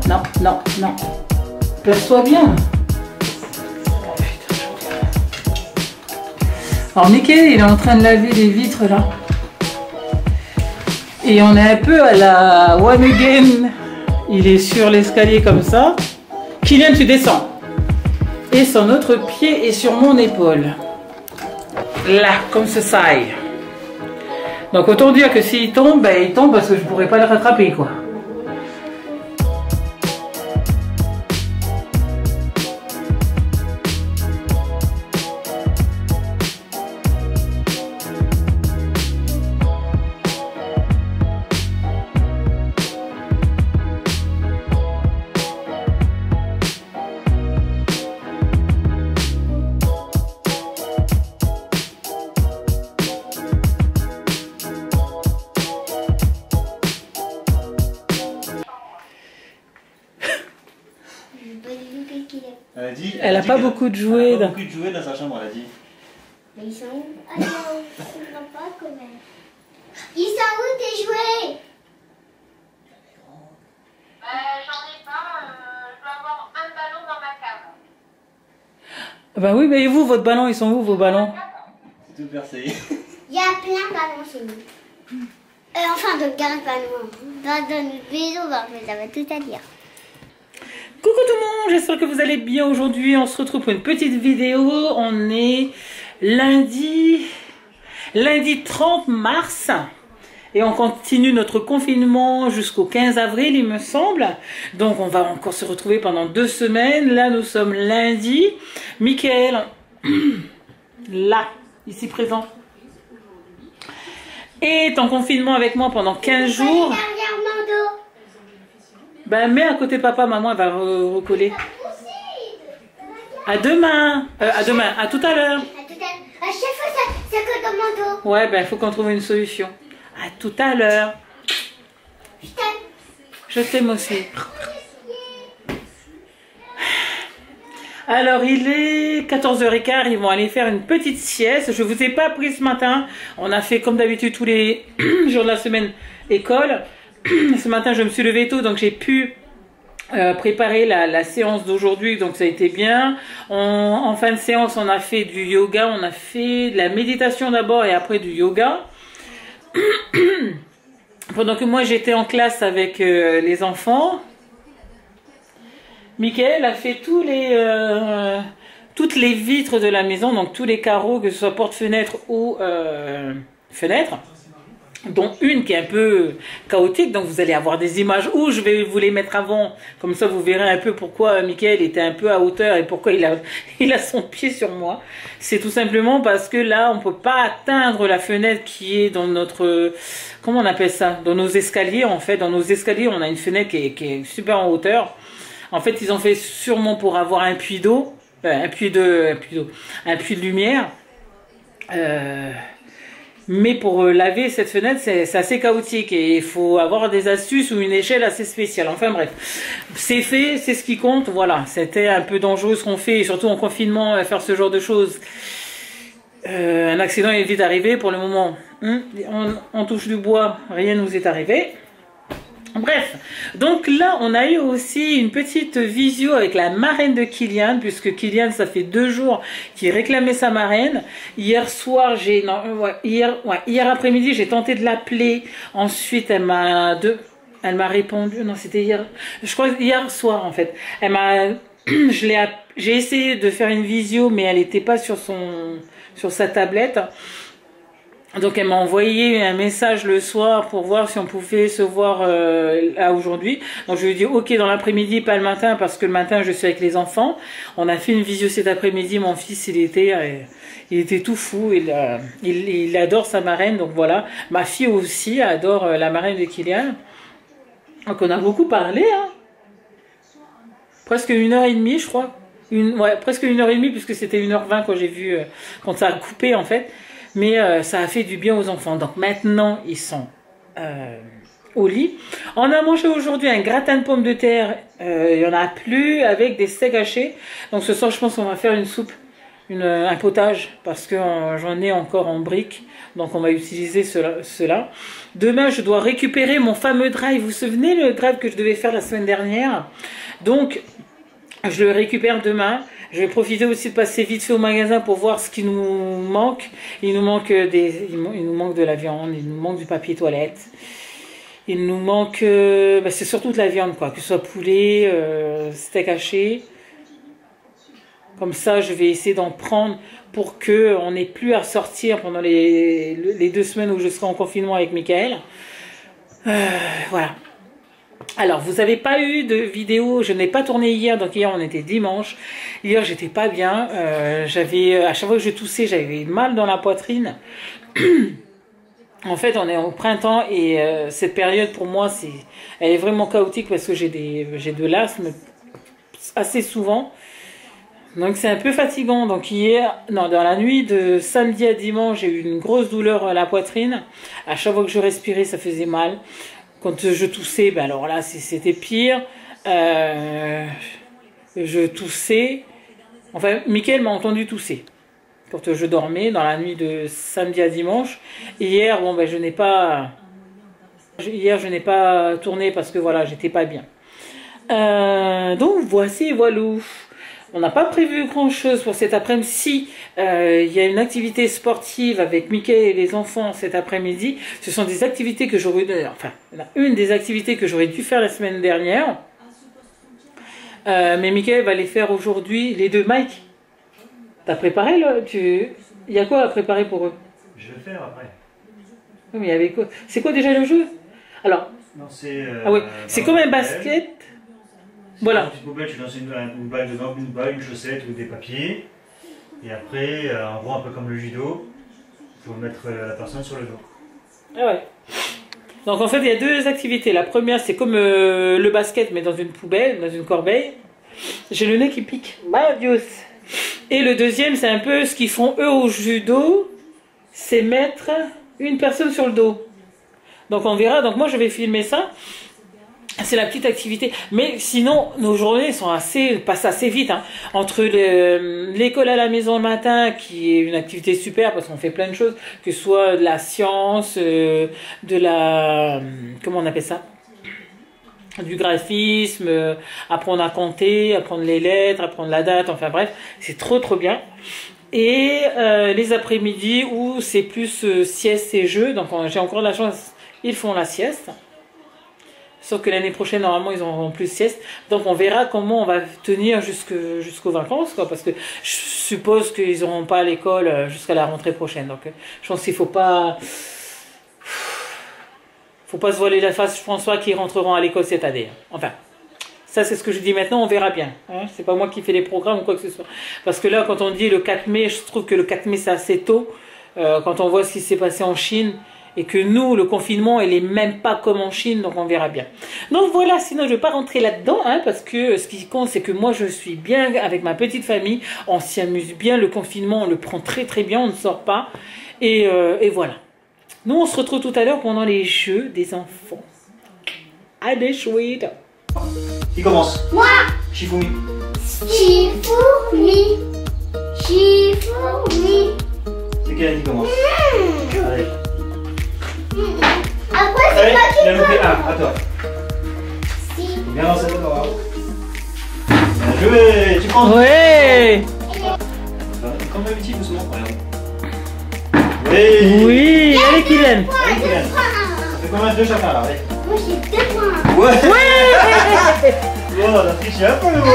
non, non, non. Place-toi bien. Alors Mickaël, il est en train de laver les vitres là. Et on est un peu à la one again. Il est sur l'escalier comme ça. Kylian, tu descends. Et son autre pied est sur mon épaule. Là, comme ça. Donc autant dire que s'il tombe, ben, il tombe parce que je pourrais pas le rattraper quoi. Elle a pas beaucoup de jouets. Elle a pas beaucoup de jouets dans sa chambre, elle a dit. Mais ils sont où? Ah non, je comprends pas quand même. Ils sont où tes jouets? J'en ai pas, je dois avoir un ballon dans ma cave. Bah oui, mais vous, votre ballon, ils sont où vos ballons? C'est tout percé. Il y a plein de ballons chez nous. Enfin, de garde ballons. Dans notre maison, ça va tout à dire. Coucou tout le monde, j'espère que vous allez bien aujourd'hui. On se retrouve pour une petite vidéo. On est lundi 30 mars et on continue notre confinement jusqu'au 15 avril, il me semble. Donc on va encore se retrouver pendant 2 semaines. Là, nous sommes lundi. Mickaël, là, ici présent, est en confinement avec moi pendant 15 jours. Ben, mets à côté papa, maman, elle va recoller. À demain. À tout à l'heure. À chaque fois, ça colle dans mon dos. Ouais, ben, il faut qu'on trouve une solution. À tout à l'heure. Je t'aime. Je t'aime aussi. Alors, il est 14h15, ils vont aller faire une petite sieste. Je vous ai pas pris ce matin. On a fait, comme d'habitude, tous les jours de la semaine, école. Ce matin, je me suis levée tôt, donc j'ai pu préparer la séance d'aujourd'hui, donc ça a été bien. En fin de séance, on a fait du yoga, on a fait de la méditation d'abord et après du yoga. Pendant que moi, j'étais en classe avec les enfants, Mickaël a fait toutes les vitres de la maison, donc tous les carreaux, que ce soit porte-fenêtre ou fenêtre. Dont une qui est un peu chaotique, donc vous allez avoir des images où je vais vous les mettre avant, comme ça vous verrez un peu pourquoi Mickaël était un peu à hauteur et pourquoi il a son pied sur moi. C'est tout simplement parce que là on peut pas atteindre la fenêtre qui est dans notre, comment on appelle ça, dans nos escaliers. En fait, dans nos escaliers on a une fenêtre qui est super en hauteur. En fait, ils ont fait sûrement pour avoir un puits d'eau, un puits de lumière. Mais pour laver cette fenêtre, c'est assez chaotique et il faut avoir des astuces ou une échelle assez spéciale. Enfin bref, c'est fait, c'est ce qui compte. Voilà, c'était un peu dangereux ce qu'on fait, et surtout en confinement, faire ce genre de choses. Un accident est vite arrivé pour le moment. On touche du bois, rien ne nous est arrivé. Bref, donc là on a eu aussi une petite visio avec la marraine de Kylian, puisque Kylian ça fait 2 jours qu'il réclamait sa marraine. Hier soir, hier après-midi j'ai tenté de l'appeler, ensuite elle m'a répondu, non c'était hier, je crois hier soir en fait, j'ai essayé de faire une visio mais elle n'était pas sur sa tablette. Donc elle m'a envoyé un message le soir pour voir si on pouvait se voir à aujourd'hui. Donc je lui ai dit ok dans l'après-midi, pas le matin, parce que le matin je suis avec les enfants. On a fait une visio cet après-midi, mon fils il était tout fou, il adore sa marraine, donc voilà. Ma fille aussi adore la marraine de Kylian. Donc on a beaucoup parlé, hein. Presque 1h30 je crois. Presque 1h30 puisque c'était 1h20 quand j'ai vu, quand ça a coupé en fait. Mais ça a fait du bien aux enfants. Donc maintenant, ils sont au lit. On a mangé aujourd'hui un gratin de pommes de terre. Il n'y en a plus avec des steaks hachés. Donc ce soir, je pense qu'on va faire une soupe un potage parce que j'en ai encore en briques. Donc on va utiliser cela. Demain, je dois récupérer mon fameux drive. Vous vous souvenez le drive que je devais faire la semaine dernière? Donc, je le récupère demain. Je vais profiter aussi de passer vite fait au magasin pour voir ce qui nous manque. Il nous manque de la viande, il nous manque du papier toilette. Il nous manque, c'est surtout de la viande, quoi, que ce soit poulet, steak haché. Comme ça, je vais essayer d'en prendre pour qu'on n'ait plus à sortir pendant les 2 semaines où je serai en confinement avec Michael. Voilà. Alors, vous n'avez pas eu de vidéo, je n'ai pas tourné hier, donc hier on était dimanche. Hier, j'étais pas bien. À chaque fois que je toussais, j'avais mal dans la poitrine. En fait, on est au printemps et cette période pour moi, elle est vraiment chaotique parce que j'ai de l'asthme assez souvent. Donc c'est un peu fatigant. Donc dans la nuit de samedi à dimanche, j'ai eu une grosse douleur à la poitrine. À chaque fois que je respirais, ça faisait mal. Quand je toussais, alors là, c'était pire. Je toussais. Enfin, Mickaël m'a entendu tousser quand je dormais dans la nuit de samedi à dimanche. Hier, je n'ai pas tourné parce que voilà, j'étais pas bien. Donc voici, voilà. On n'a pas prévu grand chose pour cet après-midi. Si il y a une activité sportive avec Mickaël et les enfants cet après-midi, ce sont des activités que j'aurais, une des activités que j'aurais dû faire la semaine dernière. Mais Mickaël va les faire aujourd'hui, les deux. Mike, t'as préparé là? Il y a quoi à préparer pour eux? Je vais le faire après. Oui, mais il y avait quoi? C'est quoi déjà le jeu? Alors, non, c'est. Ah oui, c'est comme un basket. Voilà. Dans une petite poubelle, tu lances une balle dedans, une balle, une chaussette ou des papiers. Et après, en gros, un peu comme le judo, il faut mettre la personne sur le dos. Ah ouais. Donc en fait, il y a 2 activités. La première, c'est comme le basket, mais dans une poubelle, dans une corbeille. J'ai le nez qui pique. Dios. Et le deuxième, c'est un peu ce qu'ils font eux au judo, c'est mettre une personne sur le dos. Donc on verra. Donc moi, je vais filmer ça. C'est la petite activité. Mais sinon, nos journées passent assez vite. Hein. Entre l'école à la maison le matin, qui est une activité super parce qu'on fait plein de choses, que ce soit de la science, comment on appelle ça? Du graphisme, apprendre à compter, apprendre les lettres, apprendre la date, enfin bref, c'est trop bien. Et les après-midi où c'est plus sieste et jeux, donc j'ai encore de la chance, ils font la sieste. Sauf que l'année prochaine, normalement, ils auront plus sieste. Donc, on verra comment on va tenir jusqu'aux vacances, quoi. Parce que je suppose qu'ils n'auront pas l'école jusqu'à la rentrée prochaine. Donc, je pense qu'il ne faut pas se voiler la face. Je pense pas qu'ils rentreront à l'école cette année. Enfin, ça, c'est ce que je dis maintenant. On verra bien. Hein. C'est pas moi qui fais les programmes ou quoi que ce soit. Parce que là, quand on dit le 4 mai, je trouve que le 4 mai, c'est assez tôt. Quand on voit ce qui s'est passé en Chine. Et que nous, le confinement, il n'est même pas comme en Chine, donc on verra bien. Donc voilà, sinon je ne vais pas rentrer là-dedans, hein, parce que ce qui compte, c'est que moi je suis bien avec ma petite famille, on s'y amuse bien, le confinement, on le prend très bien, on ne sort pas, et voilà. Nous, on se retrouve tout à l'heure pendant les jeux des enfants. Allez, chouette. Qui commence? Moi. Shifumi. Shifumi. Shifumi. C'est quelle qui commence? Allez. Après, c'est Allez, toi qui il a loupé commence. un, à toi. Si. Faut bien lancer le noir. Bien joué, tu prends. Ouais. Comme d'habitude, doucement, regarde. Oui. Allez, Kylian. Allez, Kylian. Ça fait combien de chacun là? Allez. Moi, j'ai 2 points. Ouais. Oh, on a triché un peu, le mot.